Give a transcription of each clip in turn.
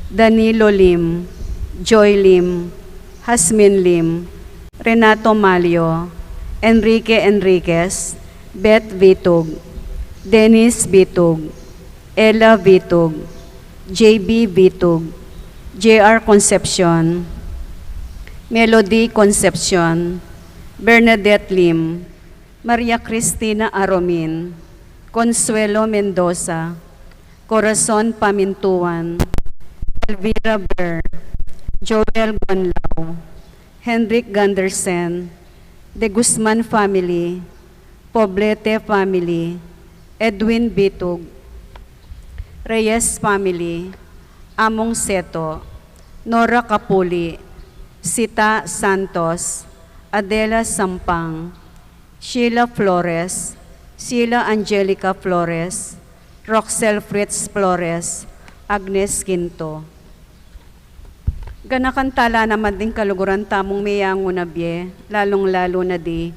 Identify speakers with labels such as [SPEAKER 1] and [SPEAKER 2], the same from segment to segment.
[SPEAKER 1] Danilo Lim, Joy Lim, Hasmin Lim, Renato Malio, Enrique Enriquez, Beth Vitug, Dennis Vitug, Ella Vitug, JB Vitug, JR Concepcion, Melody Concepcion, Bernadette Lim, Maria Cristina Aromin, Consuelo Mendoza, Corazon Pamintuan, Elvira Ber, Joel Gonlao, Henrik Gandersen, De Guzman family, Poblete family, Edwin Bitug, Reyes family, Among Seto, Nora Capuli, Sita Santos, Adela Sampang, Sheila Flores, Sheila Angelica Flores, Roxel Fritz Flores, Agnes Quinto. Ganakantala naman din kaluguran tamong mayango na biye, lalong-lalo na di,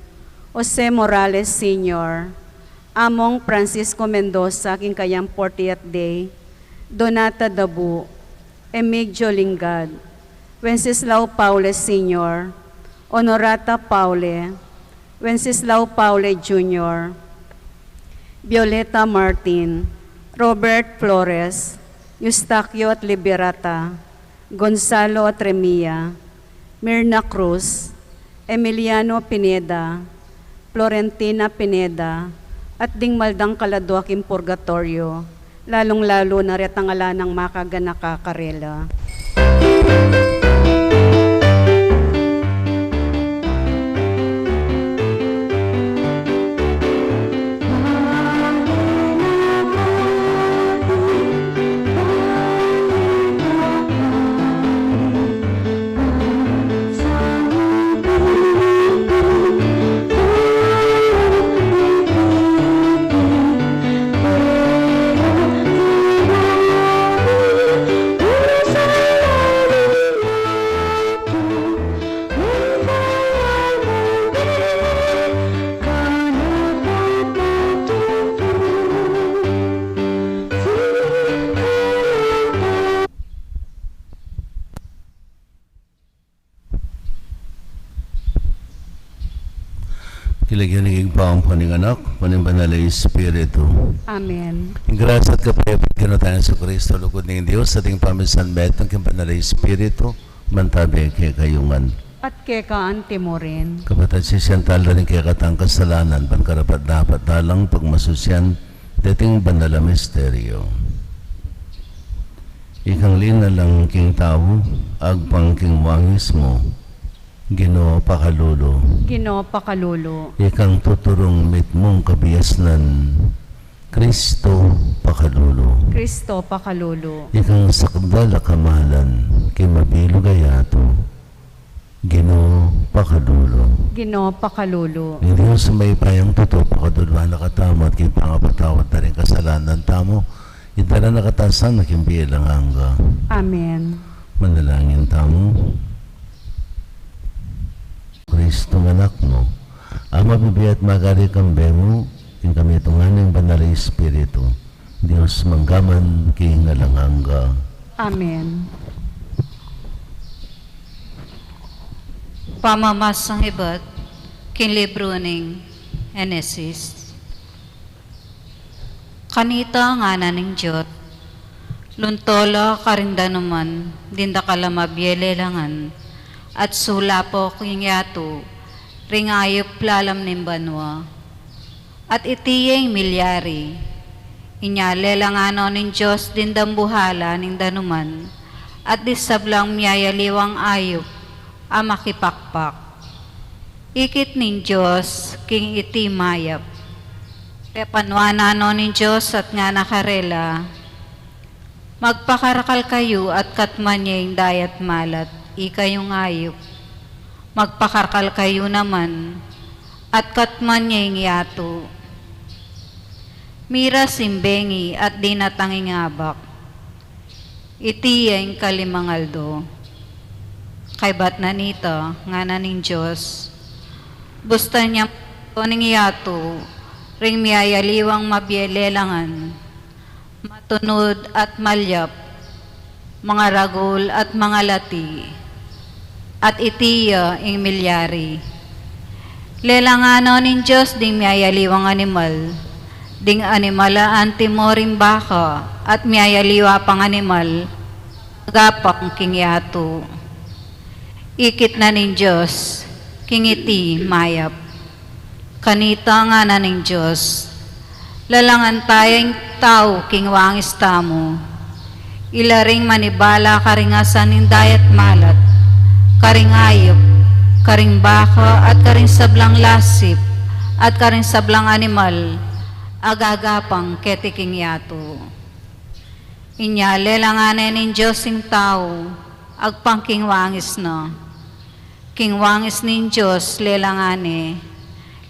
[SPEAKER 1] Jose Morales Sr., Among Francisco Mendoza, king kayang 40th day, Donata Dabu, Emigdio Lingad, Wenceslao Paule Sr., Honorata Paule, Wenceslao Paule Jr., Violeta Martin, Robert Flores, Eustaquio at Liberata, Gonzalo Atremia, Mirna Cruz, Emiliano Pineda, Florentina Pineda, at ding maldang kaladuaking purgatorio, lalong-lalo na retangala ng makaganaka karela.
[SPEAKER 2] Kilagyan ng igpaang paninganak, panimbanalay Espiritu.
[SPEAKER 1] Amen.
[SPEAKER 2] Ingrasat ka pa kinutayan sa Kristo, lugod ng Diyos, ating pamisan bet ng kimpanalay Espiritu, mantabi kay kayungan.
[SPEAKER 1] At kekaan timorin.
[SPEAKER 2] Kapatid si Siyantal rin kaya katang kasalanan, pangkarapat dapat dalang pagmasusyan, dating banala misteryo. Ikang lina lang king tao, agpang king wangis mo, Ginoo pakalulo.
[SPEAKER 1] Ginoo pakalulo.
[SPEAKER 2] Ikang tuturong mitmong kabiasnan, Kristo pakalulo.
[SPEAKER 1] Kristo pakalulo.
[SPEAKER 2] Ikang sakdala kamahalan, kay mabilo gayato, Ginoo pakalulo.
[SPEAKER 1] Ginoo pakalulo.
[SPEAKER 2] Hindi mo sa may payang totoo, pakadulwa na katamo at kay pangapatawad na rin kasalanan tamo, itala na katasan na kimbilang hangga.
[SPEAKER 1] Amen.
[SPEAKER 2] Manalangin tamo. Kristo anak mo, ang mabibiat magari kang bemo, yung kami tungan ng banal na Espiritu, Diyos manggaman kingalanganga.
[SPEAKER 1] Amen.
[SPEAKER 3] Pamamasang iba't kin libro ng Genesis. Kanita nga na ng Diyot, luntola karinda naman, dinda kalamabyele langan, at sula po king yato, ringayop lalam ng banwa. At itiyeng milyari, inyale lang ano ng Diyos din dambuhala ng danuman, at disablang miyayaliwang ayop, amakipakpak. Ikit ng Diyos, king iti mayap. Kepanwana no ng Diyos at nga nakarela, magpakarakal kayo at katmanyeng dayat malat, ikayong ayop. magpakarkal kayo naman, at katman niya yato. Mira simbengi at di natangingabak, itiyeng kalimangaldo. Kay bat na nito, nga na ning Diyos, busta niya ning yato, ring miyayaliwang mabiyelelangan, matunod at malyap, mga ragul at mga lati, at itiya ing milyari. Lelangano ning Diyos ding miyayaliwang animal, ding animala antimoring baka, at miyayaliwa pang animal, agapang kingyato. Ikit na ning Diyos, kingiti mayap. Kanita nga na ning Diyos, lalangan tayong tao kingwangis tamo, ilaring manibala karingasan ning dayat malat, karing ayop, karing baka at karing sablang lasip, at karing sablang animal, agagapang ketiking yato. Inyale langanen ning Diyos ing tao, agpang kingwangis na. Kingwangis ning Diyos lelangane,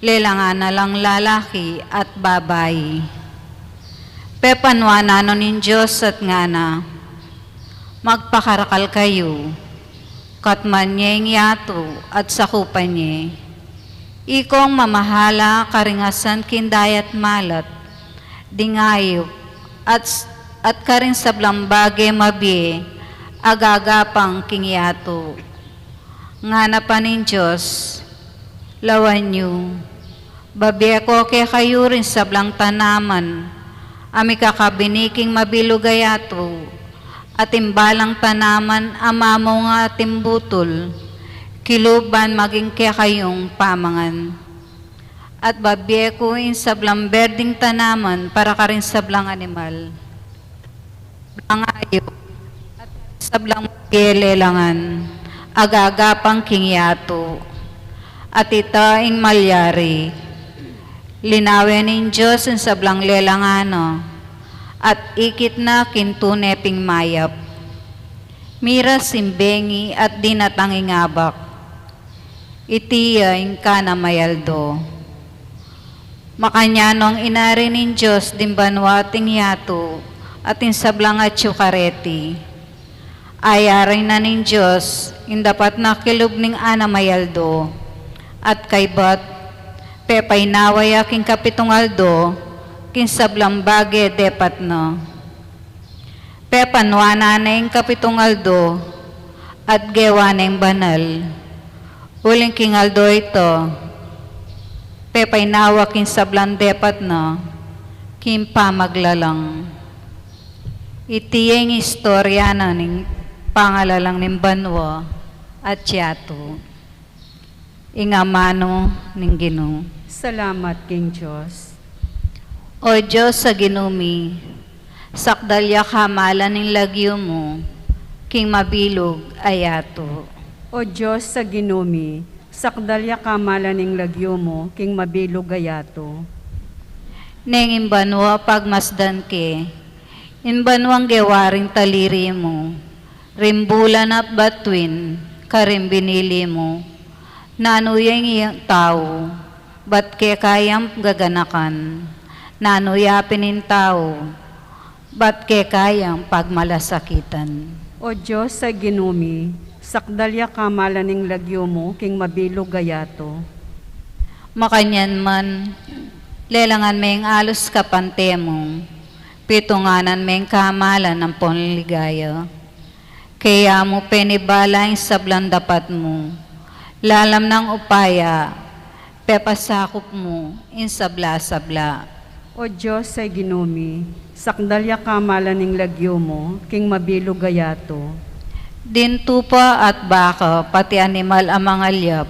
[SPEAKER 3] lelangan na lang lalaki at babae. Pepanwa nano nin Diyos at ngana, magpakarakal kayo, katman niyeng yato at sakupan niya. Ikong mamahala karingasan kindayat malat, dingayop at karin sablang bagay mabi, agagapang kingyato. Ngana pa nin Diyos, lawan niyo, babeko ke kayo rin sablang tanaman, ami kakabiniking mabilugayato, at imbalang tanaman amamo nga timbutol, kiluban maging ke kayong pamangan. At babeko in sablang berding tanaman para ka rin sablang animal, ang ayok, at sablang gelelangan, agagapang kingyato. At itaing malyari, linawin ng Diyos ang sablang lelangano, at ikit na kintuneping mayap. Mira simbengi at dinatangingabak, itiya ing kana mayaldo. Makanyanong inari ng Diyos dimbanwating yato, at in sablang at syukareti. Ayaray na ng Diyos, indapat na kilub ning ana mayaldo, at kay bat, pepay naway aking kapitong aldo, kinsablang bage depat no. Pepanwa na yung kapitong aldo, at gewa na yung banal. Uling king aldo ito, pepay nawa kinsablang depat no, kimpa maglalang. Itiyeng istorya na ning pangalalang ning banwa at yato. Ingamano ning Ginoo.
[SPEAKER 1] Salamat, King Diyos.
[SPEAKER 3] O Diyos sa ginumi, sakdalya kamala ning lagyo mo, king mabilog ayato.
[SPEAKER 1] O Diyos sa ginumi, sakdalya kamala ning lagyo mo, king mabilog gayato.
[SPEAKER 3] Neng imbanwa pagmasdan ke, imbanwang gewaring taliri mo, rimbulan at batwin, karim binili mo, nanuyang iyang tao, ba't ke kayang gaganakan, nanuyapin in tao, ba't ke kayang pagmalasakitan.
[SPEAKER 1] O Diyos sa ginumi, sakdalya kamala ning lagyo mo, king mabilog gayato.
[SPEAKER 3] Makanyan man, lelangan meng alos kapante mo, pitunganan meng kamalan ng ponligaya. Kaya mo penibala yung sablang dapat mo, lalam ng upaya, pepasakop mo, in sabla-sabla.
[SPEAKER 1] O Diyos sa ginumi, sakdalya kamala ning lagyo mo, king mabilog gayato.
[SPEAKER 3] Dintupa at baka, pati animal ang mga liyap,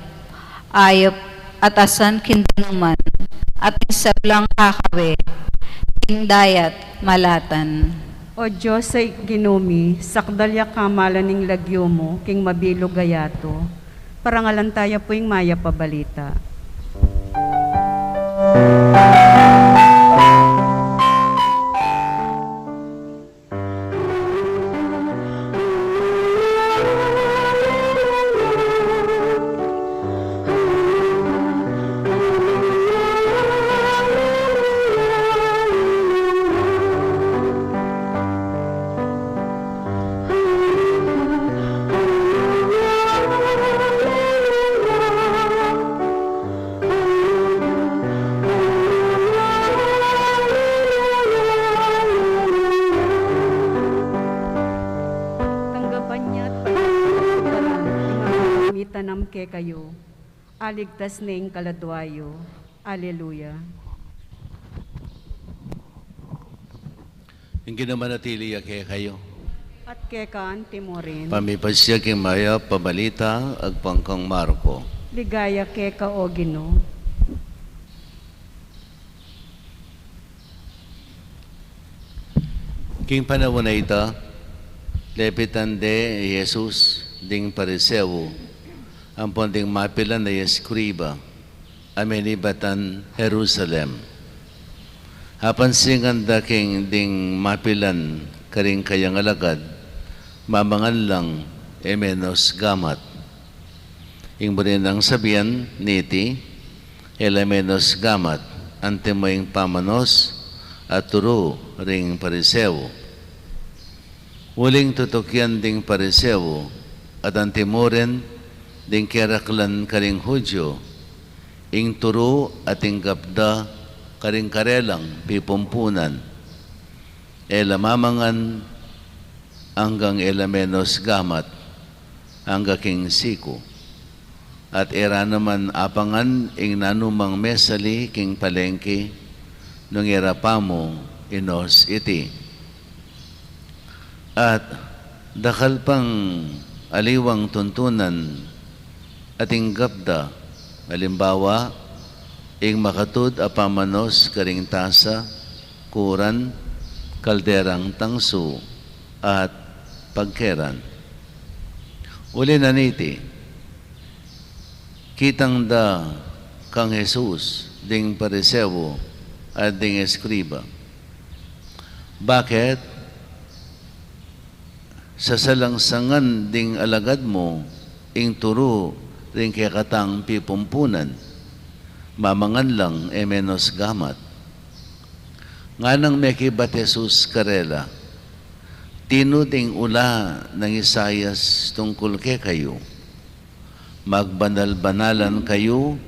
[SPEAKER 3] ayop at asan kindanuman, at sablang kakawe, dayat malatan.
[SPEAKER 1] O Diyos sa ginumi, sakdalya kamala ning lagyo mo, king mabilog gayato. Parangalan tayo po yung maya pabalita. ke kayo, aligtas ning kaladwayo. Alleluia.
[SPEAKER 4] Yung ginamanatili kaya kayo.
[SPEAKER 1] At ke kaan timorin,
[SPEAKER 4] Pamipasya king maya pabalita agpangkang Marco.
[SPEAKER 1] ligaya ke ka o Ginoo.
[SPEAKER 4] King panahon na ita, lepitan de Jesus ding pariseo, ang ponding mapilan na eskriba, amenibatan Jerusalem. Hapan singan da king ding mapilan karing kayang alagad, mamangan lang menos gamat. Ing bunin ang sabihan niti, menos gamat, antemoing pamanos at turo ring pariseo. Uling tutukyan ding pariseo at antimoren ding keraklan karing Hudyo, ing turo at ing gapda karing karelang pipumpunan. Mamangan hanggang menos gamat hangga king siko. At era naman apangan ing nanumang mesali king palengke nung era pa mo inos iti. At dakal pang aliwang tuntunan ating gapda, halimbawa, ing makatud apamanos karing tasa, kuran, kalderang tangso, at pagkeran. Uli na niti, kitang da kang Jesus, ding pariseo, at ding eskriba. Bakit? Sa salangsangan ding alagad mo, ing turo ring katang pipumpunan, mamangan lang menos gamat. Nga nang mekibat Jesus karela, tinuding ula ng Isayas tungkol ke kayo, magbanal-banalan kayo,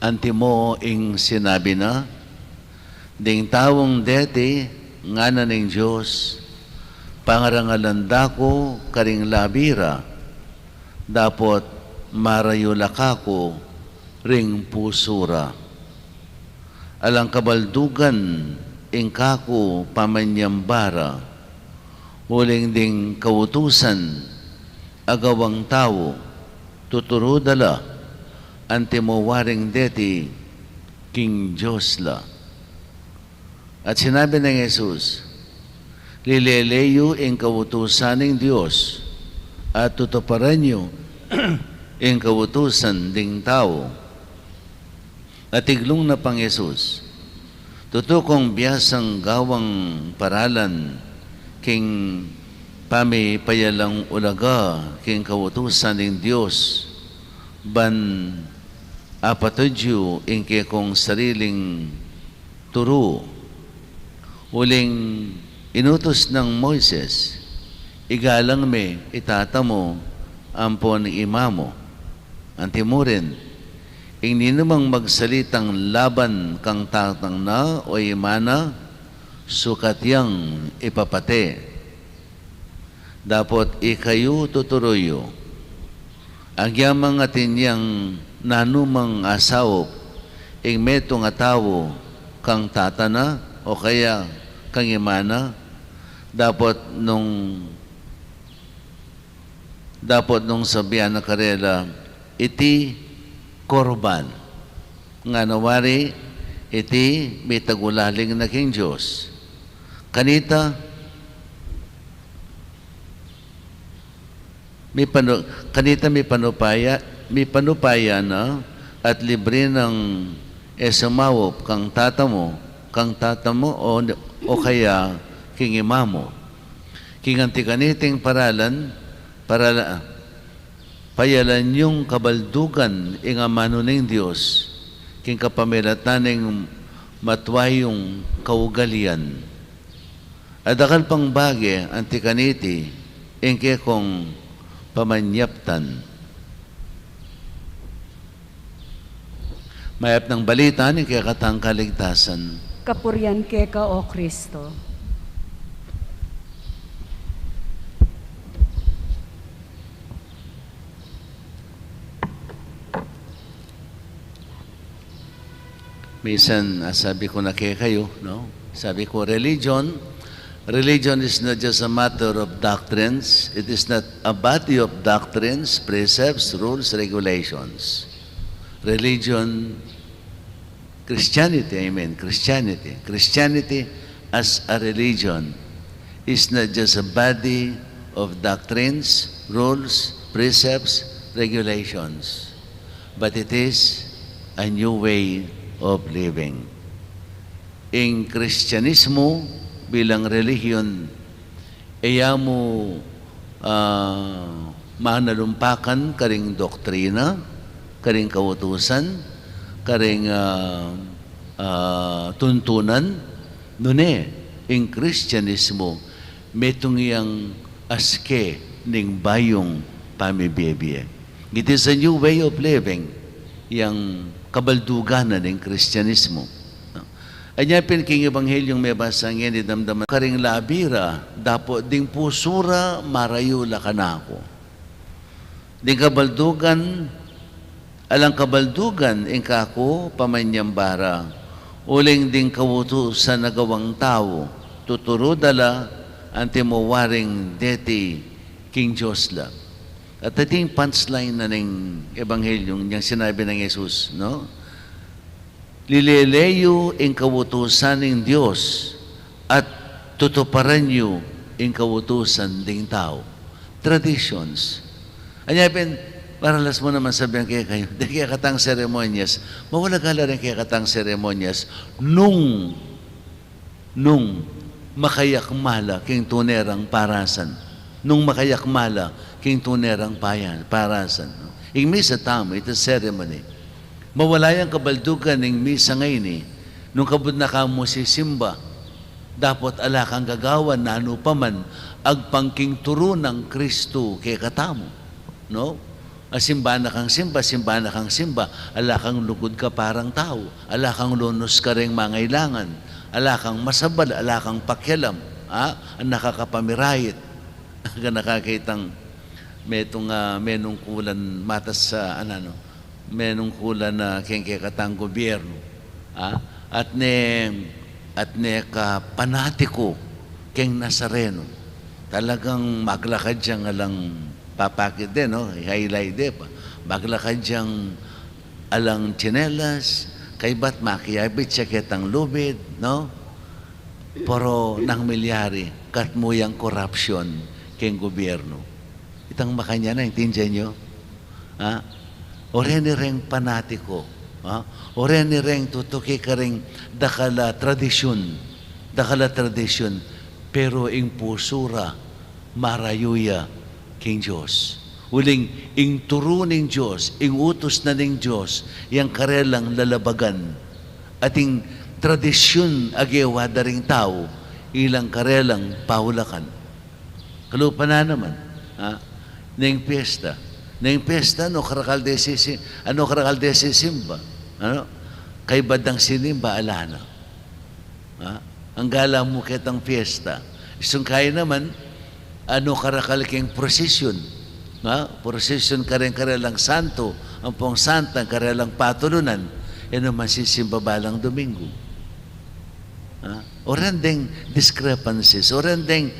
[SPEAKER 4] antimo ing sinabi na, ding tawong deti, nga na ning Diyos, pangarangalan dako karing labira, dapot marayula kako ring pusura. Alang kabaldugan ing kako pamanyambara, huling ding kautusan agawang tao, tuturo dala, antimowaring deti king Diyos la. At sinabi ng Jesus, lileleyo ing kautusan ng Diyos at tutuparan nyo ing kautusan ding tao. At iglong na pang Jesus, tutukong biyasang gawang paralan king payalang ulaga king kautusan ng Diyos ban apatudyo ing kong sariling turo. Uling inutos ng Moises, igalang me itatamo ampon imamo. Antimurin, ing ninumang magsalitang laban kang tatang na o imana, sukat yang ipapate. Dapot ikayo tuturoyo. Agyamang atin yang nanumang asawop, ing metong atawo kang tatana o kaya kang imana, dapat nung sabihan na karela, iti korban. Nga nawari, iti may tagulaling na king Diyos. Kanita, may panupaya na at libre ng esamawop kang tatamo o kaya king imamo. King antikaniting paralan, payalan yung kabaldugan ing amano ng Diyos, king kapamilataning matwayong kaugalian. Adakal pang bagi antikaniti, ing kong pamanyaptan. Mayap ng balita ni kaya katang kaligtasan.
[SPEAKER 1] Kapurian ke ka o Kristo.
[SPEAKER 4] Minsan, sabi ko na kayo, no? Sabi ko, religion is not just a matter of doctrines. It is not a body of doctrines, precepts, rules, regulations. Religion, Christianity, Christianity as a religion is not just a body of doctrines, rules, precepts, regulations, but it is a new way of living. In Kristyanismo bilang relihiyon, iya mo manalumpakan karing doktrina, karing kautusan, karing tuntunan, nune, in Kristyanismo, metong iyang aske ning bayong pamibiyebiyek. It is a new way of living, yang kabalduganan ng Kristyanismo. Anya king Ebanghelyong may basang yan, idamdaman karing labira, dapo ding pusura marayula kanako. Ding kabaldugan, alang kabaldugan, ingkako pamanyambara, uling ding kawuto sa nagawang tao, tuturo dala, antimowaring deti, King Diyos lang. At ating punchline na ng Ebanghelyong niyang sinabi ng Jesus, no? Lileleyo ang kawutusan ng Diyos at tutuparan niyo ang kawutusan ng tao. Traditions. Anyapin, paralas mo naman sabihan kayo, di kaya katang seremonyas, mawala ka rin kaya katang seremonyas, nung makayakmala king tunerang parasan. Nung makayakmala king tunerang parasan. No? Ing misa tamo, ito ceremony. Mawala yung kabaldugan ng misa ngayon nung kabud na ka mo si simba, dapat ala kang gagawan na ano pa man, agpangking turo ng Kristo kay katamo. No? Simba na kang simba, ala kang lugod ka parang tao, ala kang lunos ka rin mangailangan, ala kang masabal, ala kang pakyalam, ang nakakapamirayit, nakakitang menong kulan matas sa menong kulan na kengkekatang gobyerno, at ne ka panatiko keng Nazareno, talagang maglakad siyang alang papakit din, no? Highlight de pa. Maglakad siyang alang tsinelas, kay ba't makiyabit siya kitang lubid, no? Pero nang milyari, katmuyang corruption keng gobyerno. Itang makanya na, intindihan nyo? Oreni reng panatiko, oreni reng tutuki ka ring dakala tradisyon, pero ing pusura, marayuya, king Diyos. Uling, ing turo ning Diyos, ing utos na ning Diyos, yang karelang lalabagan, at ing tradisyon agewa daring tao, ilang karelang pahulakan. Kalupa na naman, ning piyesta, no karakal desi simba, kay badang sinimba alana. Ang gala mo kitang fiesta. Isang kaya naman, karakal king prosesyon. Prosesyon karelang santo, ang pong santa, karelang patulunan, naman sisimba balang Domingo. Orandeng discrepancies, orandeng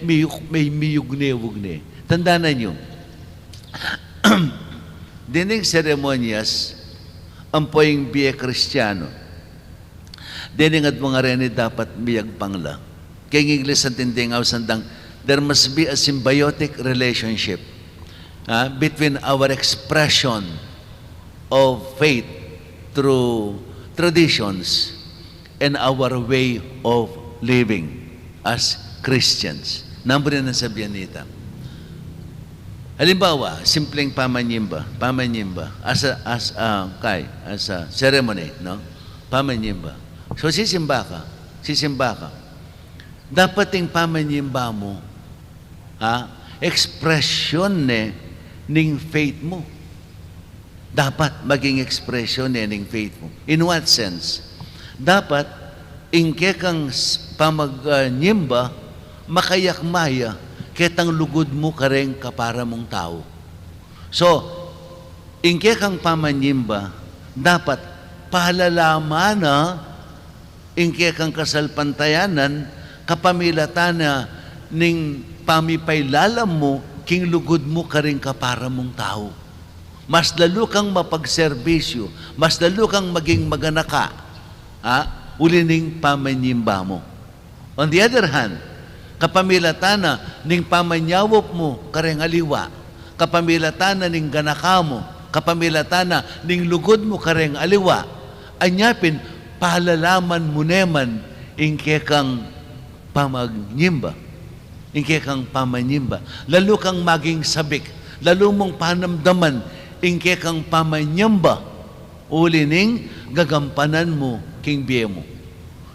[SPEAKER 4] may miyugne-wugne. Tandaan nyo, dining seremonyas, ang poing biye Kristiyano, dining at mga reni dapat biyag pangla. Kaya ng English ang tindingaw sandang, there must be a symbiotic relationship between our expression of faith through traditions and our way of living as Christians. Number na sabihan nita. Halimbawa, simpleng pamanyimba, as a ceremony, no? Pamanyimba. So sisimba ka. Dapat yung pamanyimba mo, expression ning faith mo. Dapat maging expression ning faith mo. In what sense? Dapat, ingke kang pamanyimba, makayakmaya, ketang lugod mo kareng kapara mong tao. So, ingke kang pamanyimba, dapat pahalalamana ingke kang kasalpantayanan kapamilatana ning pamipaylalam mo king lugod mo karing kapara mong tao. Mas lalo kang mapagserbisyo, mas lalo kang maging maganaka, ulining pamanyimba mo. On the other hand, kapamilatana ning pamanyawop mo karing aliwa, kapamilatana ning ganaka mo, kapamilatana ning lugod mo karing aliwa, anyapin, pahalalaman mo neman ingke kang pamanyimba. Ingke kang pamanyimba. Lalo kang maging sabik, lalo mong panamdaman, ingke kang pamanyamba, ulining gagampanan mo king biye mo.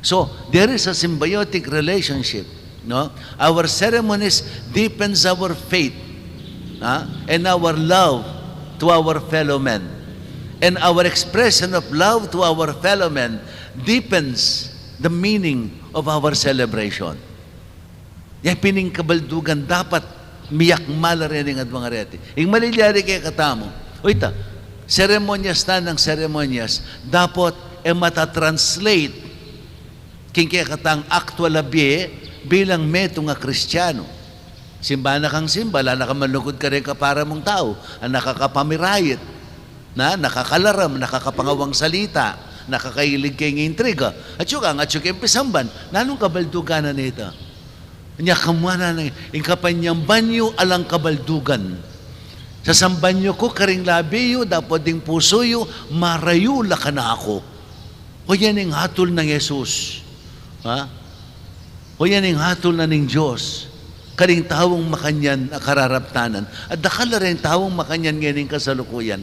[SPEAKER 4] So, there is a symbiotic relationship. No? Our ceremonies deepens our faith and our love to our fellow men. And our expression of love to our fellow men deepens the meaning of our celebration. Yung pining kabaldugan dapat miyak malarinig at mga reti. Yung malilyari kay katamo, oita, seremonyas na ng seremonyas, dapat matatranslate king kaya katang actual abye bilang meto nga Kristiyano. Simba na kang simba, la nakamalugod ka rin kapara mong tao, ang nakakapamirayit, nakakalaram, nakakapangawang salita, nakakailig kay intriga, at yung pisamban, nanong kabaldugan na nito? Nya kamwana na, yung kapanyang banyo alang kabaldugan. Sa sambanyo ko, karing labiyo, dapat ding pusoyo, marayula ka na ako. O yan yung hatol ng Yesus. O yan yung hatol na ng Diyos. Karing tawong makanyan kararaptanan. At dakala rin tawong makanyan ngayon kasalukuyan.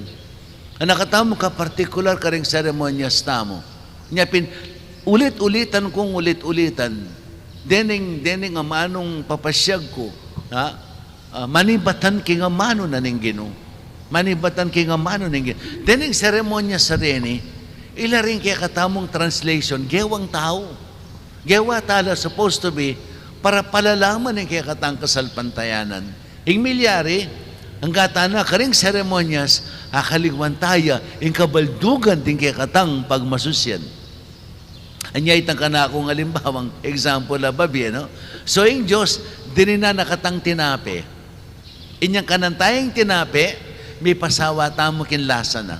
[SPEAKER 4] Ang nakatamo ka partikular karing seremonyas tamo. Nyapin, ulit-ulitan kong ulit-ulitan. Dening amanong papasyag ko. Manibatan king amano na ning Ginoo. Manibatan king amano ning Ginoo. Dening seremonyas sa reni, ila rin kaya katamong translation, gewang tao. Gewa tala supposed to be para palalaman ng kaya katang kasalpantayanan. Ing milyari, ang katana karing seremonyas, akaligwan taya, ing kabaldugan din kaya katang pagmasusyan. Anya itang kana akong alimbawang example na babi, no? So ing Diyos, dinina nakatang tinape. Inyang kanantayang tinape, may pasawa tamo kinlasa na.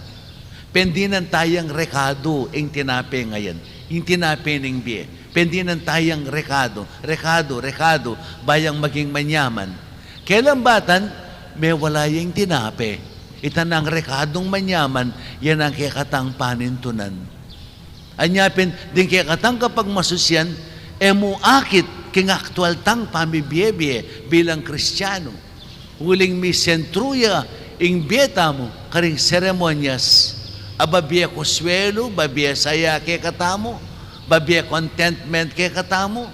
[SPEAKER 4] Pendinan tayang rekado ing tinape ngayon. Yung tinape ning biye. Pendinan tayang rekado, bayang maging manyaman. Kailan batan, may wala yung tinape. Itanang rekadong manyaman, yan ang kikatang panintunan. Anyapin, din kikatang kapag masusyan, muakit king aktual tang pamibiyebye bilang Kristiyano. Huling mi sentruya, ing biyeta mo, karing seremonyas, ababiya kuswelo, babiya saya kikatamo, babiya contentment kay katamo,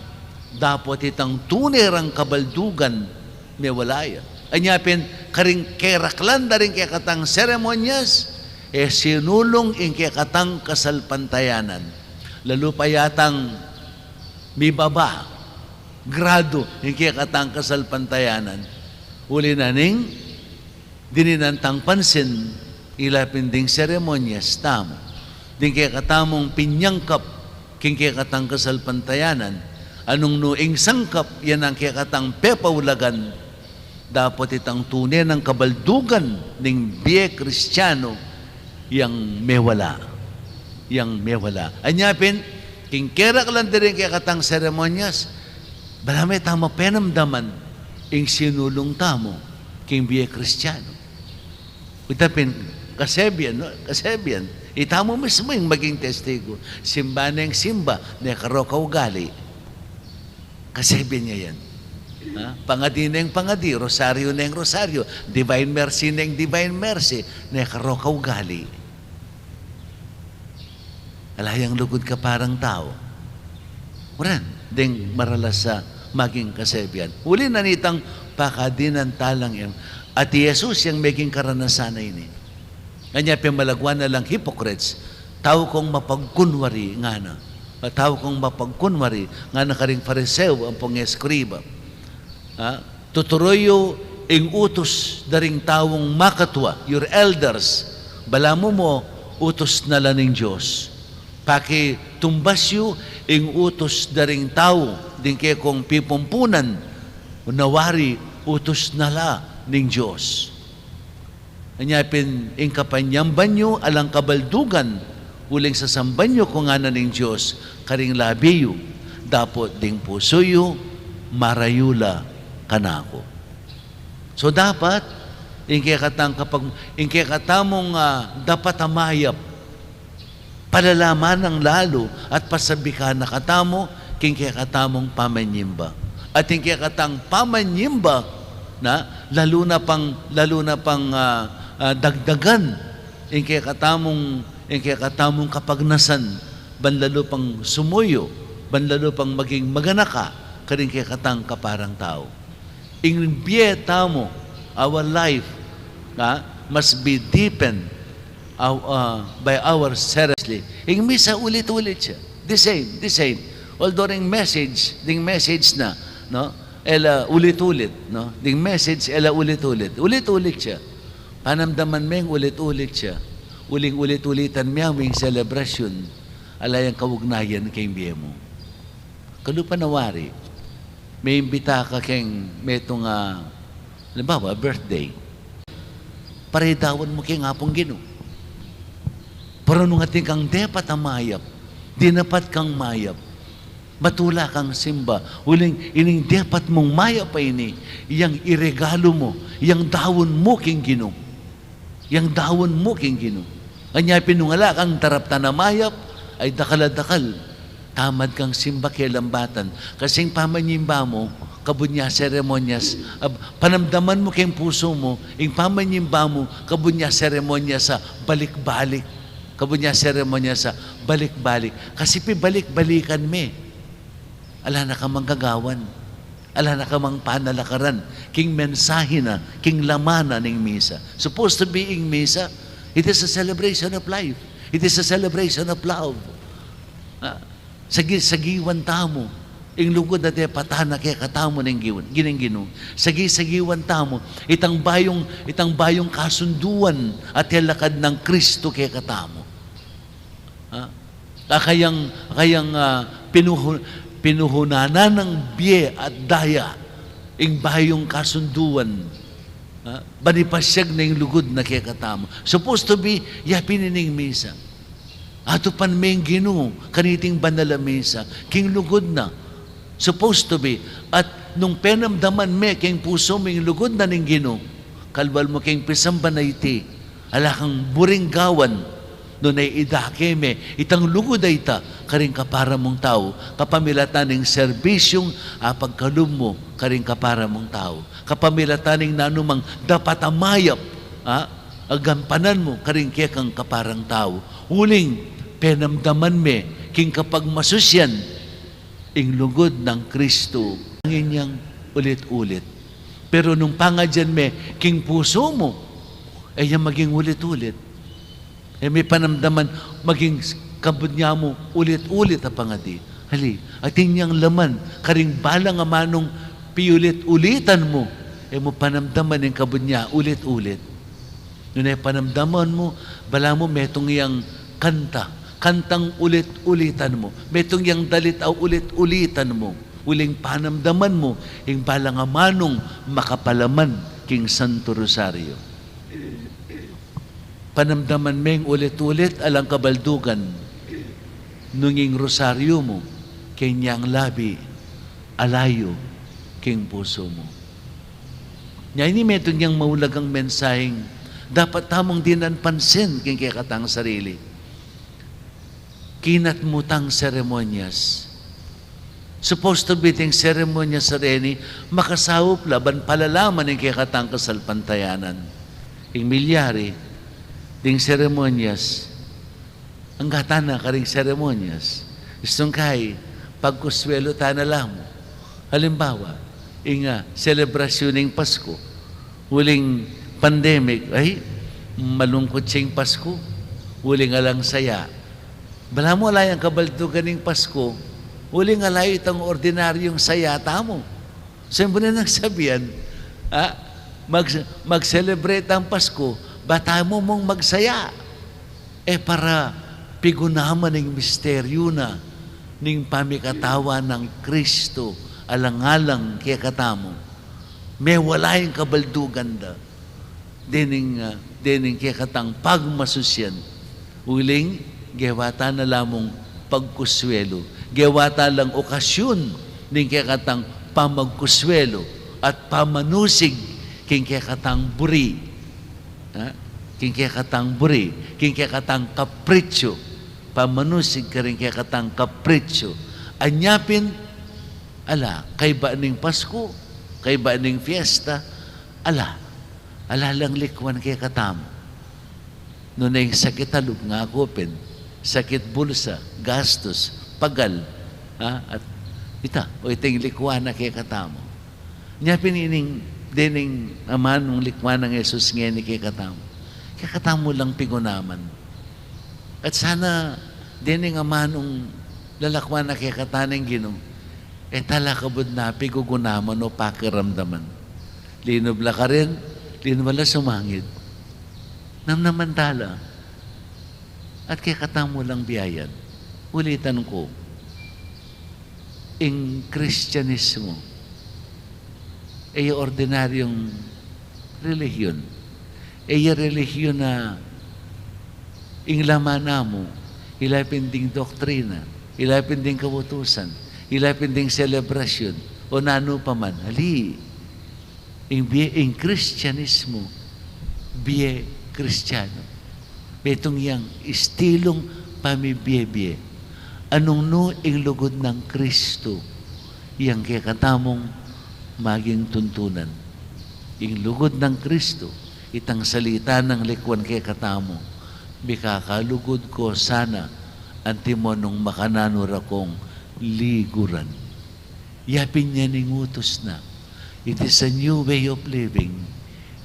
[SPEAKER 4] dapat itang tunirang kabaldugan may walaya. Anyapin, karing keraklan da rin kay katang seremonyas, sinulong ing kay katang kasalpantayanan. Lalo pa yatang may baba, grado ing kay katang kasalpantayanan. Uli na ning, dininantang pansin, ilapin ding seremonyas tamo. Ding kay katamong pinyangkap, king kikatang kasalpantayanan, anong nuing sangkap, yan ang kikatang pepaulagan, dapat itang tunay ng kabaldugan ng biye Kristiyano, yang mewala. Yang mewala. Anyapin, king kerak lang din kikatang seremonyas, balame tama penamdaman, ing sinulong tamo, king biye Kristiyano. Utapin, kasebian, no? Kasebian, itamo mismo yung maging testigo. Simba na yung simba, na karokaw gali. Kasebi niya yan. Pangadi na yung pangadi, rosaryo na yung rosaryo, divine mercy na yung divine mercy, na karokaw gali. Alayang lugod ka parang tao. Uran, ding maralas sa maging kasebian. Uli na nitang pakadinan talang yan. At Jesus yung maging karanasan na ini. Kanya pimalagwan na lang hypocrites, tao kong mapagkunwari nga na. Tao kong mapagkunwari nga na karing fariseo ang pong-eskriba. Tuturoyo ing utos daring tawong makatwa, your elders, balamo mo, utos na lang ng Diyos. Paki tumbasyo, ing utos daring tao, din kaya kong pipumpunan, unawari, utos na lang ng Diyos. Anyapin, ing kapanyamban nyo, alang kabaldugan, uling sasamban nyo kung nga ng Diyos, karing labiyo, dapat ding pusoyo, marayula kanako. So dapat, ingkaya katamong dapat amayap, palalaman ng lalo at pasabikan na katamo, kaya katamong pamanyimba. At kaya katang pamanyimba, na lalo na pang dagdagan, kaya katamong kapagnasan, banlalo pang sumuyo, banlalo pang maging maganaka, karing kaya katang kaparang tao. Ingbieta mo, our life must be deepened by our seriously. Ing misa ulit-ulit siya. The same. Although ding message na, no? Ela ulit-ulit, no? Ding message, ela ulit-ulit. Ulit-ulit siya. Panamdaman meng ulit-ulit siya. Uling ulit-ulitan miyang celebration. Alayang kawugnayan kay biye mo. Kalupanawari, may imbita ka keng metong, halimbawa, birthday. Paredawan mo kay ngapong Ginoo. Pero nung ating kang dapat amayap, dinapat kang mayap, matula kang simba, uling ining dapat mong mayap pa ini, iyang iregalo mo, iyang dawon mo king Ginoo. Iyang dawon mo king Ginoo. Anya pinungala kang tarap na mayap, ay dakal-dakal, tamad kang simba kay lambatan. Kasing pamanyimba mo, kabunya seremonyas, panamdaman mo kayong puso mo, ing pamanyimba mo, kabunya seremonyas sa balik-balik. Kabunya seremonya sa balik-balik. Kasi balik-balikan me. Ala na ka manggagawan. Ala na ka mang panalakaran. King mensahe na, king lamana ng misa. Supposed to be in misa, it is a celebration of life. It is a celebration of love. Sagiwan tamo. Ing lugod na patana kaya katamo ng gineng-gino. Sagiwan tamo. Itang bayong kasunduan at lakad ng Kristo kaya katamo. Kayang pinuhunanan ng biye at daya ing bayong kasunduan. Banipasyag na yung lugod na kaya katamo. Supposed to be yapinining misa. Ato pan may Ginoo kaniting banala misa. King lugod na. Supposed to be. At nung penamdaman me king puso mo yung lugod na ning Ginoo, kalwal mo king pisamba na iti, ala kang buring gawan, no na idakeme, itang lugod ay ita, karing kapara mong tao, kapamilataning serbisyong pagkalum mo, karing kapara mong tao, kapamilataning nanumang dapat amayap, agampanan mo, karing kekang kaparang tao, uling penamdaman me, king kapag masusyan, ing lugod ng Kristo, ang inyang ulit-ulit. Pero nung pangadyan me, king puso mo, ay maging ulit-ulit. May panamdaman, maging kabud niya mo, ulit-ulit ang pangadi. Hali, ating niyang laman, karing balang amanong piulit-ulitan mo, mo panamdaman yung kabud niya, ulit-ulit. Nung panamdaman mo, bala mo, metong iyang kantang ulit-ulitan mo. Metong iyang dalit au ulit-ulitan mo. Uling panamdaman mo, yung balang amanong makapalaman king Santo Rosario. Panamdaman meng ulit-ulit alang kabaldugan nunging rosaryo mo kanyang labi alayo king puso mo. Nya ini metong niyang maulagang mensaheng dapat tamong dinan pansin king kaya sarili. Kinat mutang seremonyas. Supposed to be ting seremonyas sarili makasawop laban palalaman ng kaya katang kasalpantayanan. Ing milyari ding seremonyas, ang gatana karing seremonyas, istong kay pagkuswelo tanala mo. Halimbawa, selebrasyon ng Pasko, huling pandemic, ay, malungkot siyang Pasko, huling alang saya. Bala mo alay ang kabaldugan ng Pasko, huling alay itong ordinaryong saya tamo. Siyempre na nagsabihan, mag-celebrate ang Pasko, bata mo mong magsaya. para pigunaman ng misteryo na ning pamikatawa ng Kristo alang-alang kaya katamo. May wala yung kabaldugan da. Dining kaya katang pagmasusyan. Uling, gewata na lamong pagkuswelo. Gewata lang okasyon ning kaya katang pamagkuswelo at pamanusig king kaya katang buri. King kaya katang buri, king kaya katang kapritsyo. Pamanusig ka rin kaya katang kapritsyo. Anyapin, kay ba ning Pasko, kay ba ning fiesta, ala lang likwan kaya katamo. Noon ay sakit halog nga akopin, sakit bulsa, gastos, pagal, at iting likwan na kaya katamo. Anyapin dining aman ng likwan ng Jesus ngayon kaya katamo. Kaya katamo lang pigunaman. At sana dining aman ng lalakwan na kaya kataning Ginoo, talakabod na pigugunaman o pakiramdaman. Linobla ka rin, linobla sumangid. Namnamantala. At kaya katamo lang biyayan. Ulitan ko, in Kristyanismo, ordinaryong relihiyon. Relihiyon na ing laman namo, ilapin ding doktrina, ilapin ding kautusan, ilapin ding selebrasyon, o nano pa man. In Kristyanismo, biye Kristiyano. Betong yang istilong pamibiye-biye. Anong no ing lugod ng Kristo, yang kaya katamong maging tuntunan. Ing lugod ng Kristo, itang salita ng likwan kaya katamo, bikakalugod ko sana antimonong makananura kong liguran. Yapin niya ning utos na. It is a new way of living.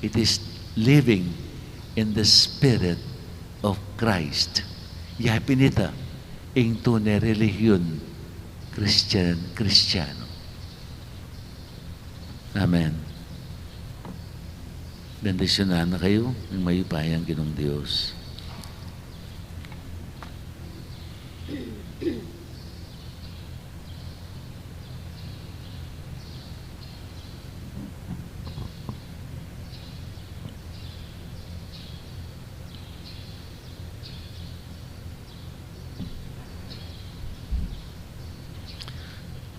[SPEAKER 4] It is living in the Spirit of Christ. Yapin ita ing tunay relihiyon Kristiyano. Amen. Bendisyonan na kayo ng mayupayang Ginoong Diyos.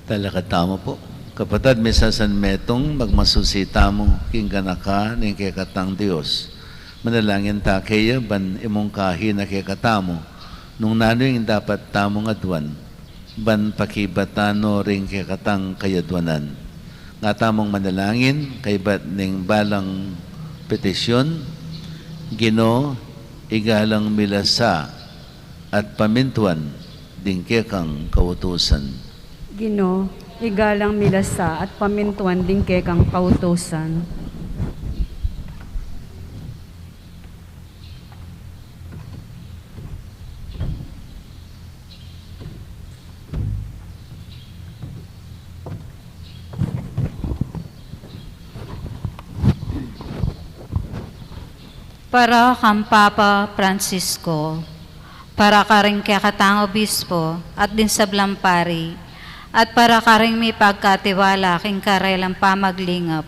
[SPEAKER 4] Talakad tamo po. Kapatid, may sasanmetong magmasusita mo king ganaka ng kekatang Diyos. Manalangin ta kaya ban imong kahi na kekatamo nung nano yung dapat tamong adwan ban pakibatano ring kekatang kayadwanan. Nga tamong manalangin kay bat ning balang petisyon Ginoo igalang milasa at pamintuan ding kekang kautusan.
[SPEAKER 1] Ginoo, igalang milasa at pamintuan din kang kautusan.
[SPEAKER 3] Para kang Papa Francisco, para ka rin kakatang obispo at din sa Blampari, at para ka rin may pagkatiwala king karelang pamaglingap,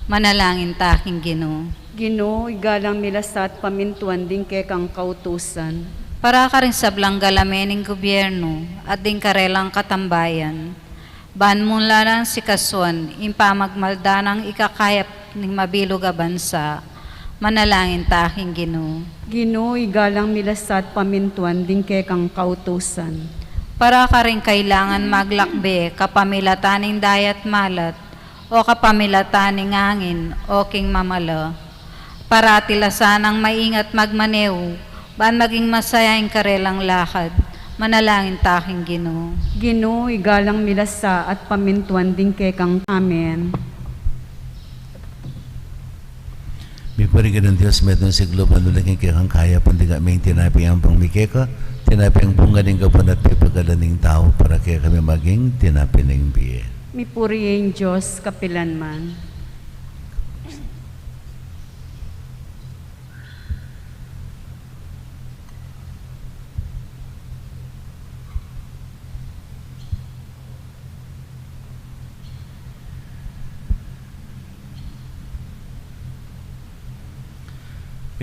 [SPEAKER 3] manalangin taking Ginoo.
[SPEAKER 1] Ginoo, igalang milasa at pamintuan din kang kautusan.
[SPEAKER 3] Para ka rin sa Blanggalamen ng gobyerno at din karelang katambayan, ban mula lang si Kasuan, impamagmalda ng ikakayap ng mabilog a bansa, manalangin taking Ginoo.
[SPEAKER 1] Ginoo, igalang milasa at pamintuan din kang kautusan.
[SPEAKER 3] Para ka rin kailangan maglakbe kapamilataning dayat malat o kapamilataning hangin o king mamala. Para tilasanang maingat magmanew, ban maging masayaing karelang lakad, manalangin taking Ginoo.
[SPEAKER 1] Ginoo, igalang milasa at pamintuan din kang amen.
[SPEAKER 2] Bipari ka ng Diyos, metong siglo panulangin kang kaya pandiga may tinapi ang pangmikeka, tinapi ang bunga ng kapon at pipagalan ng tao para kaya kami maging tinapi ng biye.
[SPEAKER 1] Mipuriyin Diyos, kapilanman.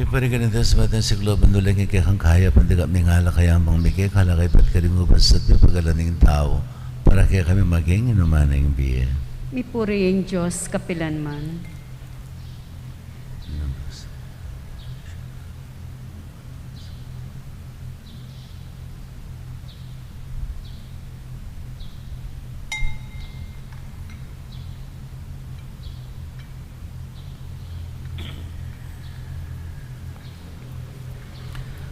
[SPEAKER 2] Piparigan ng Diyos matan si Globan nulang ikikang kaya pandiga mingala kaya ang pangmikay kalakay pat karimubas at pipagalaning tao para kaya kami maging inuman ng biye.
[SPEAKER 1] Mipuri ang Diyos kapilanman.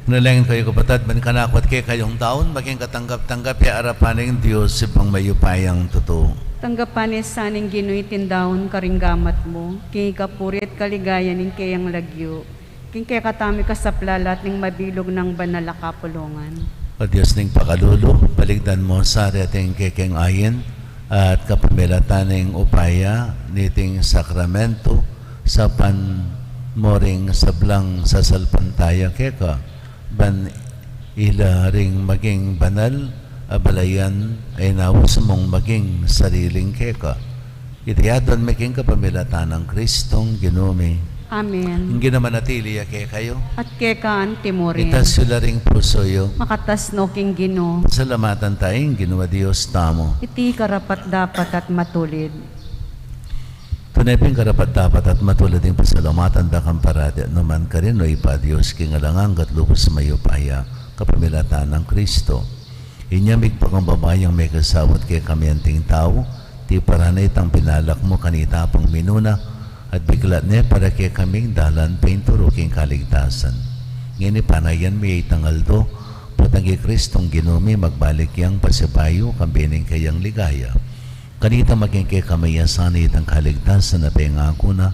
[SPEAKER 2] Nalangin kayo kapatid, man kanakot kayo kayong taon, maging katanggap-tanggap ya arapan ng Diyos si pang mayupayang totoo.
[SPEAKER 1] Tanggapan ni saning Ginoy tindahon karinggamat mo, kay kapurit kaligaya ning kayang lagyo, king kaya katami kasaplalat ning mabilog ng banal na kapulungan.
[SPEAKER 2] O Diyos ning pakalulo, baligdan mo sa ating kekeng ayin at kapamilatan ng upaya niting sakramento sa panmoring sablang sasalpantaya keka ban ila ring maging banal abalayan ay nawas mong maging sariling keka. Itiyadon making kapamilatan ng Kristong Ginome.
[SPEAKER 1] Amen.
[SPEAKER 2] Hindi naman natili ya kayo.
[SPEAKER 1] At kekaan timorin,
[SPEAKER 2] Itas sila ring puso yo.
[SPEAKER 1] makatasno king Gino,
[SPEAKER 2] Salamatan tayong ginawa Diyos tamo.
[SPEAKER 1] iti karapat dapat at matulid.
[SPEAKER 2] Tunay ping karapat dapat at matulad yung pasalamatan da kang parati at naman ka rin o ipa Diyos kingalangang at lubos mayupaya kapamilatan ng Kristo. Inyamig pa kang babayang may kasawat kay kami anting tao, ti paranay tang pinalak mo kanita pang minuna at bigla ne para kay kaming dalan painturo king kaligtasan. Ngini panayan may itangaldo, patangi Kristong Ginumi magbalik yang pasipayo kambining kayang ligaya. Kanita maging kay kamayasan itang kaligtasan na pengako na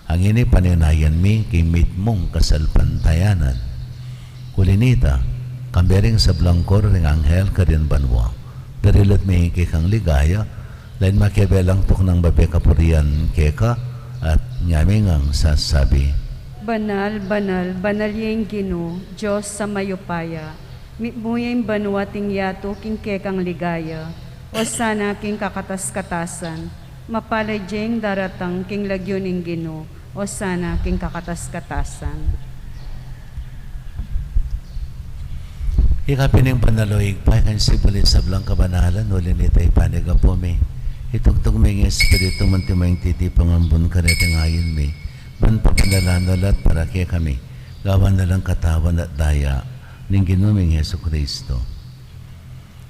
[SPEAKER 2] ang ini paninayan mi kay mit mong kasalpantayanan. Kulinita, kambering sa blangkor ring anghel ka rin banwa. Darilot may kay kang ligaya, lain makibelang tok ng babe kapurian keka at nyaming ang sasabi.
[SPEAKER 1] Banal, banal, banal yung Gino, Diyos sa mayupaya, muyeng banwating yato king kekang ligaya, o sana king kakatas-katasan, mapalay jeng daratang king lagyo ning Gino, o sana king kakatas-katasan.
[SPEAKER 2] Ikapining panaloig pa kan sipulit sa blang kabanalan ulit itay paniga po may itugtog may espiritu mantimayang titipang ambun kareteng ayin may ban papanalanalat para kaya kami gawan na lang katawan at daya ning ginuming Yesu Kristo.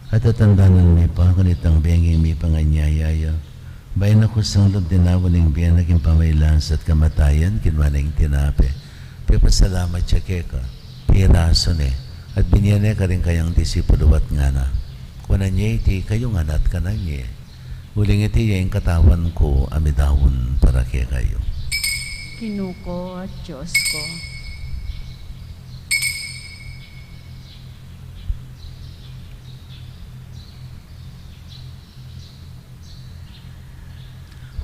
[SPEAKER 2] At tatandanan may pa kanitang bengi may panganyayaya bayan ako sang loob dinawan ng biyan naging pamailans at kamatayan kinwaning tinape pipasalamat siya keka piraso at binyan ka rin kayang disipulo at nga na kunan niya iti kayong anak ka na niya uling iti yung katawan ko amidawon para kaya kayo.
[SPEAKER 1] Kinuko at Diyos ko.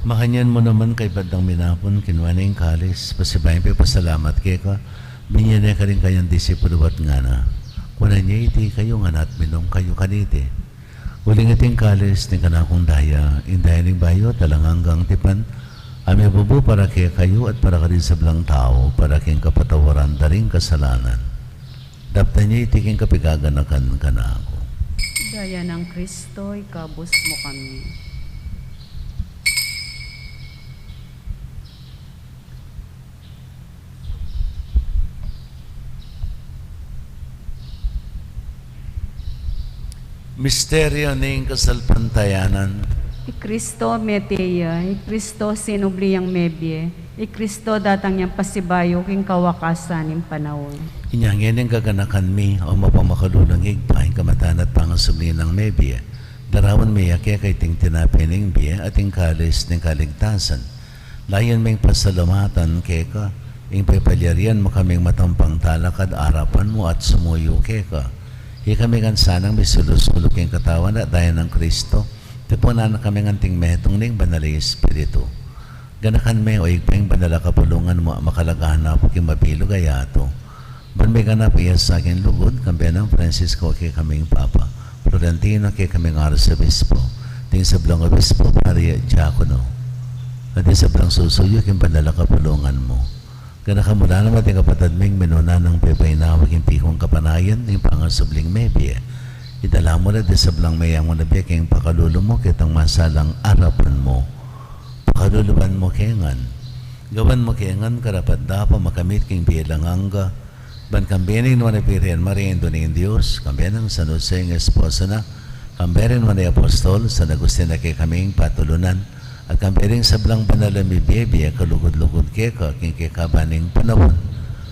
[SPEAKER 2] Makanyan mo naman kay Badang Minapon, kinuha na yung kalis, pasibayin pa pasalamat kay ka, binyan ka rin kayang disipulo at nga na, kunan niya iti kayo nga na at minom kayo kanite. Uling iting kalis, ni kanakong daya, indayan ng bayo, talang hanggang tipan, ame bubu para kay kayo at para ka rin sa blang tao, para kayong kapatawaran daring kasalanan. Dapta niya itiking kapigaganakan ka na ako.
[SPEAKER 1] Daya ng Kristo, ikabos mo kami.
[SPEAKER 2] Misteryo ng kasalpantayanan.
[SPEAKER 1] Kristo meteya, Kristo sinubliyang mebye, Kristo datang niyang pasibayo king kawakasan ng panahon.
[SPEAKER 2] Inyangin ang gaganakan mi o mapamakalulang igpain kamatan at pangasubli ng mebye. Darawan mi kaya kay ting tinapin ng biye at ting kalis ng kaligtasan. Layan ming pasalamatan keka, ing pepalyarian mo kaming matampang talakad arapan mo at sumuyo keka. Kami kan sanang may sulusulok yung katawan at daya ng Kristo. Tipunan na kami nganting metong ning banalay Espiritu. Ganakan may o igpeng banala kapulungan mo makalagahan na po kong mapilo gayato. Ban may ganap iya sa akin lugod, kambi ng Francisco kay kaming Papa. Florentino kay kaming Arsobispo. Ting sa blang Obispo, Maria Diacono. At sa blang susuyo kong banala kapulungan mo. Ganakamula naman ting kapatid ming minuna ng pepay na maging pikong kapanayan ng pangasubling mebi. Idala mo na di sablang mayang mo na biya kayong pakalulo mo kitang masalang arapan mo. Pakaluluban mo kengan. Gawan mo kengan karapat da pa makamit king bilang angga. Ban kambiyanin mo na pirihan mariendo ng Diyos. Kambiyanin sa Jose ng esposa na. Kambiyanin mo na apostol sa nagustin na kay kaming patulunan. At kambiyanin sablang panalami biya kalugod-lugod keka king kekabaning panahon.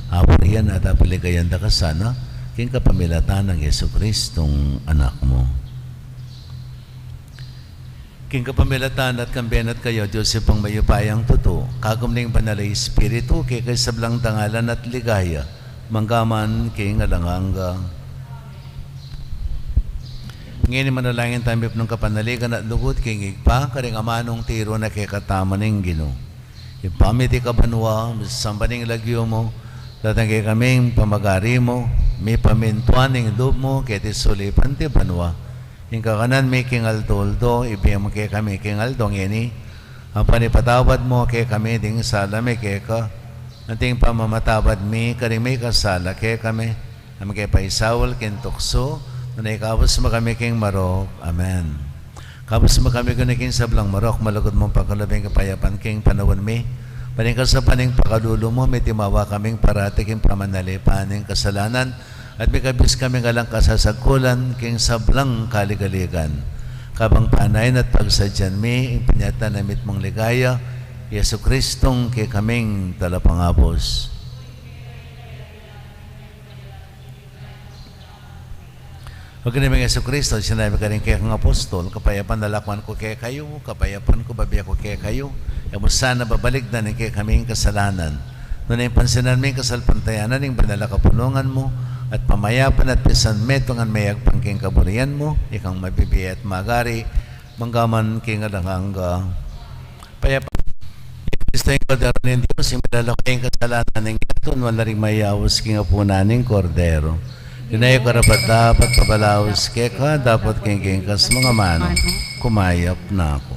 [SPEAKER 2] Awar yan at apaligayan da kasana king kapamilatan ng Yesu Kristong anak mo. King kapamilatan at kambiyan at kayo, Joseph ang mayupayang tuto, kagum ning banalay espiritu, kay sablang tangalan at ligaya, manggaman king alanganga. Ngayon manalangin tayo ng kapanaligan at lugod, king igpa, karing amanong tiro na kay katama ng Ginoo. Ipamiti ka banwa, sambaning lagyo mo, tatangay kaming pamagari mo, may pamintuan ng loob mo, kaya tisulipan ti banwa. Yung kakanan may kingaltoldo, ibigay mo kaya kami kingaldo, ngini. Ang panipatawad mo kaya kami, ding sala may kaya ka. Anting pamamatawad mi, karing may kasala kaya kami. Ang kaya paisawal, kintukso, na ikabos mo kami king marok. Amen. Kabos mo kami kuniking sablang marok, malagod mong pagkalabing kapayapan king panawon mi. Paningkal sa paning pakalulo mo, may timawa kaming parati king pamanalipan ng kasalanan at may kabis kaming alang kasasagkulan king sablang kaligaligan. Kabang panayin at pagsadyan mi, ipinyata na mit mong ligaya, Yesu Kristong kay kaming talapangabos. Huwag na mga Yesu Kristo, sinabi ka rin kaya kang apostol, kapayapan nalakwan ko kaya kayo, kapayapan ko babiya ko kaya kayo, kaya mo sana babalik na rin kaya kaming kasalanan. Noon ay pansinan may kasalpantayanan ng banala kapunungan mo, at pamayapan at pisan metongan mayag pangking kaburian mo, ikang mabibiya at magari, manggaman king alanganga. Payapan, Kristo yung kordero ng Diyos, yung malalakay yung kasalanan ng ito, wala rin mayawas king apunan ng kordero. Dinayo karapat dapat pabalaos keka, dapat kingkas mga mano, kumayap na ako.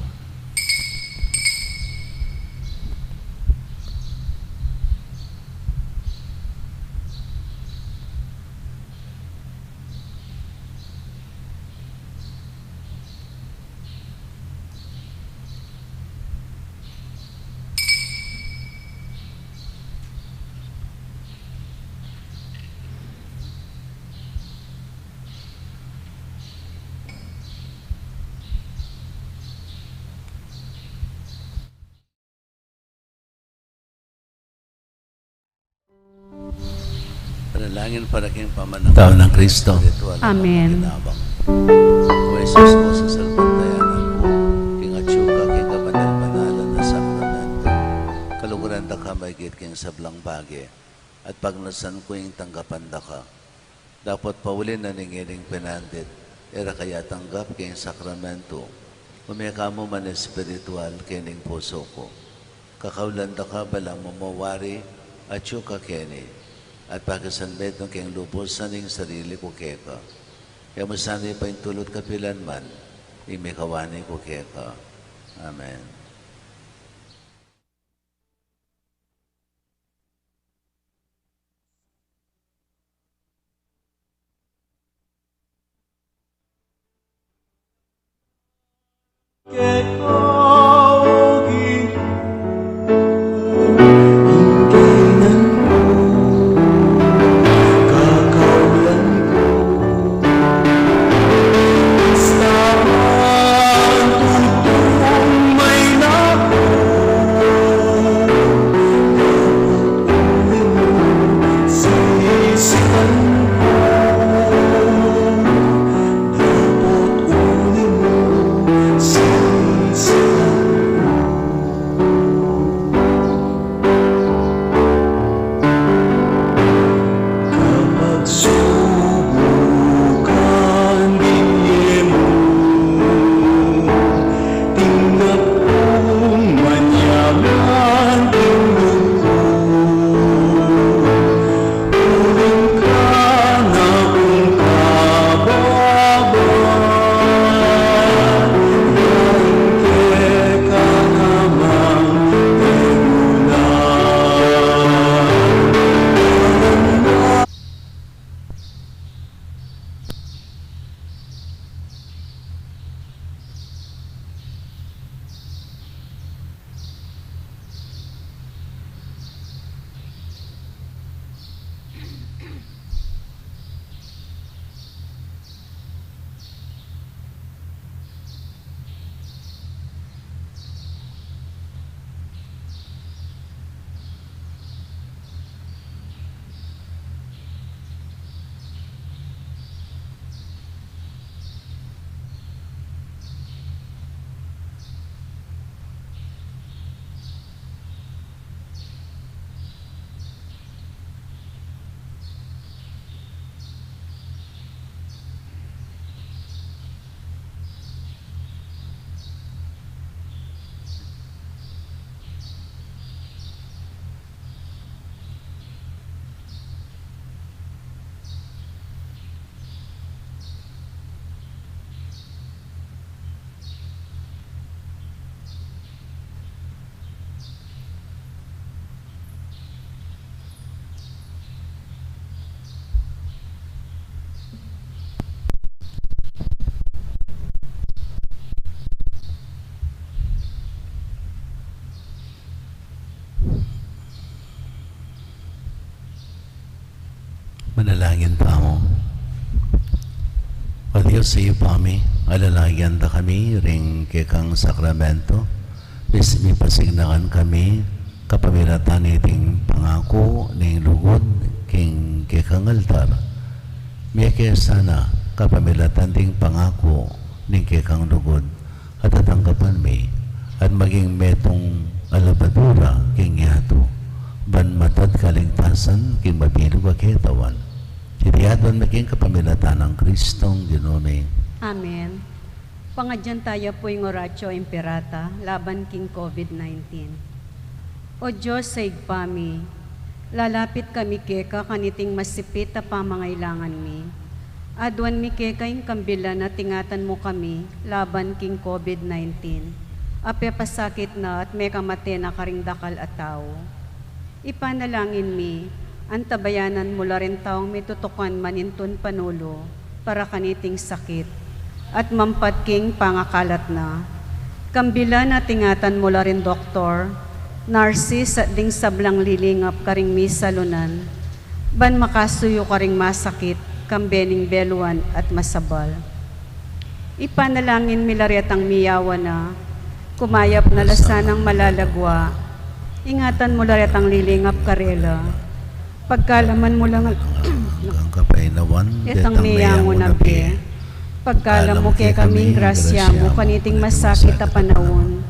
[SPEAKER 2] Panalangin para kayong pamanang tao ng Kristo.
[SPEAKER 1] Amen.
[SPEAKER 2] O Jesus mo sa salpantayanan ko, king atsyuka, king kapanal-panalan na sakramento, kaluguran da ka maigit king sablang bagi, at pagnasan ko yung tanggapan da ka. Dapat paulin na ningiling pinandit, era kaya tanggap king sakramento, umeka mo man espiritual kining puso ko. Kakaulan da ka balang mamawari, atsyuka kini, at pagkasanbet ng kayang lubusan ng sarili ko keka. Kaya masanay pa yung tulot kapilan man, imikawani ko keka. Amen.
[SPEAKER 5] Say
[SPEAKER 2] Manalangin pa mo. O Diyos, sa iyo pa kami, alalagyan da kami, ring kekang sakramento, bis mi pasignakan kami, kapamilatan iting pangako, ning lugod, king kekang altar. Miyake sana, kapamilatan ting pangako, ning kekang lugod, at tatanggapan mi, at maging metong alabadura, king yato, ban matad kalingtasan, king mabilog akitawan. Titiyadon maging kapamilatan ng Kristong Ginome.
[SPEAKER 1] Amen. Pangadyan tayo po yung Oratio Imperata, laban king COVID-19. O Diyos sa igpami, lalapit kami keka kaniting masipit na pamangailangan mi. Adwan mi keka yung kambila na tingatan mo kami, laban king COVID-19. Ape pasakit na at may kamate na karingdakal at tao. Ipanalangin mi, antabayanan mula rin taong may tutukan manintun panulo para kaniting sakit at mampatking pangakalat na. Kambila na tingatan mula rin doktor, narsis at ding sablang lilingap karing misalunan, ban makasuyo karing masakit, kambening beluan at masabal. Ipanalangin milaret ang miyawa na, kumayap na lasanang malalagwa, ingatan mo laret ang lilingap karela, pagkalaman mo lang
[SPEAKER 2] Ang kapainawan,
[SPEAKER 1] itang miyango na be. Pagkalam mo kay kaming grasya mo, kaniting masakit na panahon.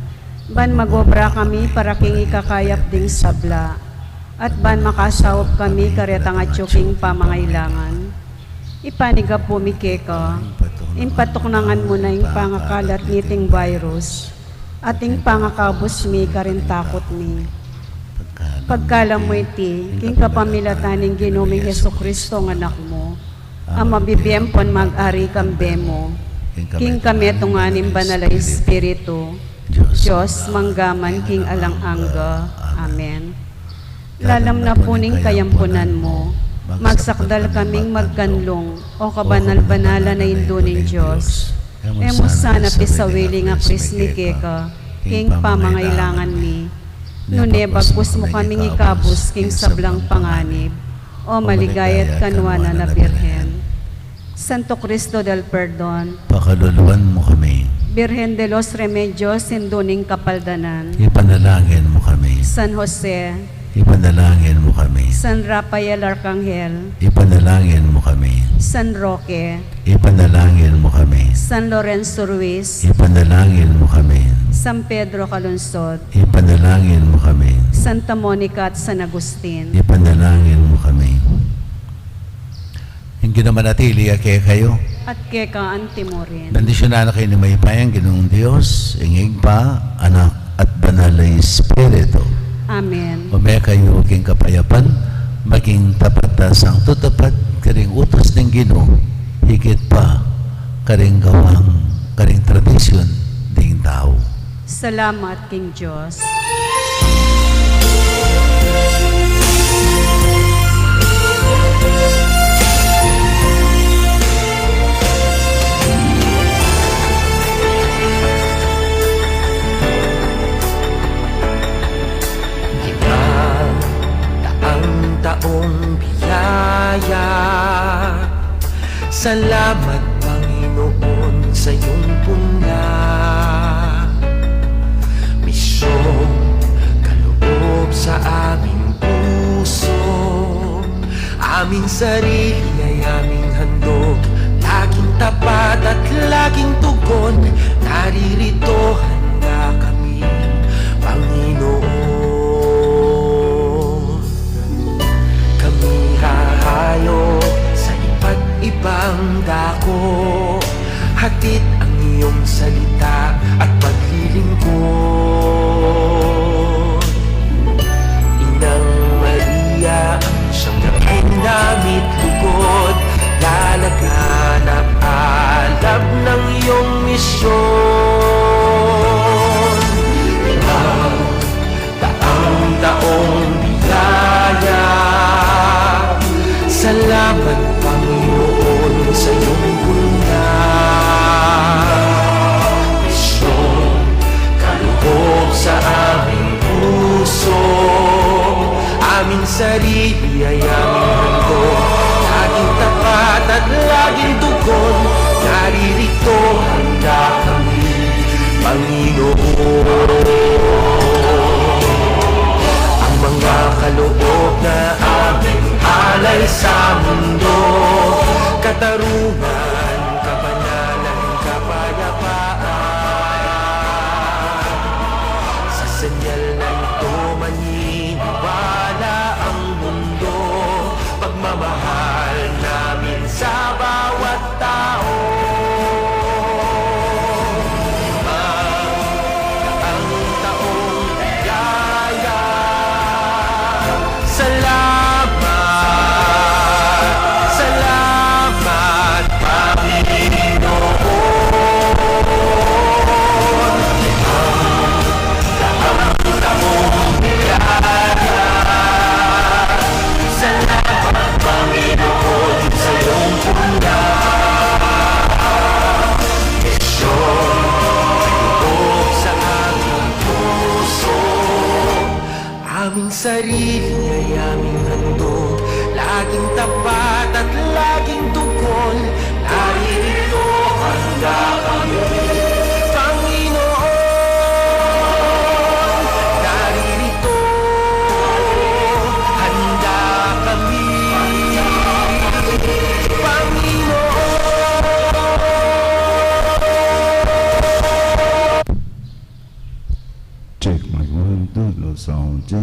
[SPEAKER 1] Ban magobra kami para king ikakayap ding sabla. At ban makasawap kami karetang at tsuking pamangailangan. Ipaniga po mi keka, impatuknangan mo na yung pangakalat niting virus. Ating pangakabos mi karin takot mi. Pagkalam mo iti, king kapamilataning Ginoming Jesucristo ng anak mo, ang mabibiyempon mag-ari kambe mo, king kami tunganin banala Espiritu, Diyos manggaman king alang-angga. Amen. Lalam na puning kayampunan mo, magsakdal kaming magkanlong, o kabanal-banala na induning Diyos. Emo sana pisawili nga prismike ka, king pamangailangan mi, nune bagpus mo kaming ikabus king sablang panganib, o maligayat kanwana na Birhen. Santo Cristo del Perdon,
[SPEAKER 2] pakaluluan mo kami.
[SPEAKER 1] Birhen de los Remedios, sinduning kapaldanan,
[SPEAKER 2] Ipanalangin mo kami.
[SPEAKER 1] San Jose,
[SPEAKER 2] Ipanalangin mo kami.
[SPEAKER 1] San Rafael Arcangel,
[SPEAKER 2] Ipanalangin mo kami.
[SPEAKER 1] San Roque,
[SPEAKER 2] Ipanalangin mo kami.
[SPEAKER 1] San Lorenzo Ruiz,
[SPEAKER 2] Ipanalangin mo kami.
[SPEAKER 1] San Pedro Calungsod,
[SPEAKER 2] Ipanalangin mo kami.
[SPEAKER 1] Santa Monica at San Agustin.
[SPEAKER 2] Ipanalangin mo kami. Hindi naman natili kaya kayo.
[SPEAKER 1] At keka antimorin.
[SPEAKER 2] Bendisyonan na kayo ni Maypayang Ginoong Diyos, ingig pa, anak at banal na Espiritu.
[SPEAKER 1] Amen.
[SPEAKER 2] Umaya kayo king kapayapan, maging tapat na sang tutapat, karing utos ng Ginoo, higit pa, karing gawang, karing tradisyon ding tao.
[SPEAKER 1] Salamat, King Diyos.
[SPEAKER 5] Taong biyaya, salamat Panginoon sa iyong puna. Misyong kaloob sa aming puso, aming sarili ay aming handog, laging tapat at laging tugon, naririto handa kami, Panginoon. Hahayo sa iba't ibang dako, hatid ang iyong salita at paglilingkod. Inang Maria, siyang napinamit lugod, lalaganap alab ng iyong misyon. Taong biyaya, salamat Panginoon sa iyong puna. Misyon, kaloob sa aming puso, aming sarili ay aming handog, handa kami, Panginoon. Ang mga kaloob na aming alay sa mundo, katarungan, kabanalan, kapayapaan. Sa senyal na ito maniniwala ang mundo, pagmamahal namin sa bawat tao. Ang taong ligaya, salamat, salamat, Panginoon. Ang taong ligaya, salamat, Panginoon, sa iyong puna. Misyon, loob sa aming puso, aming sarili ay aming handog,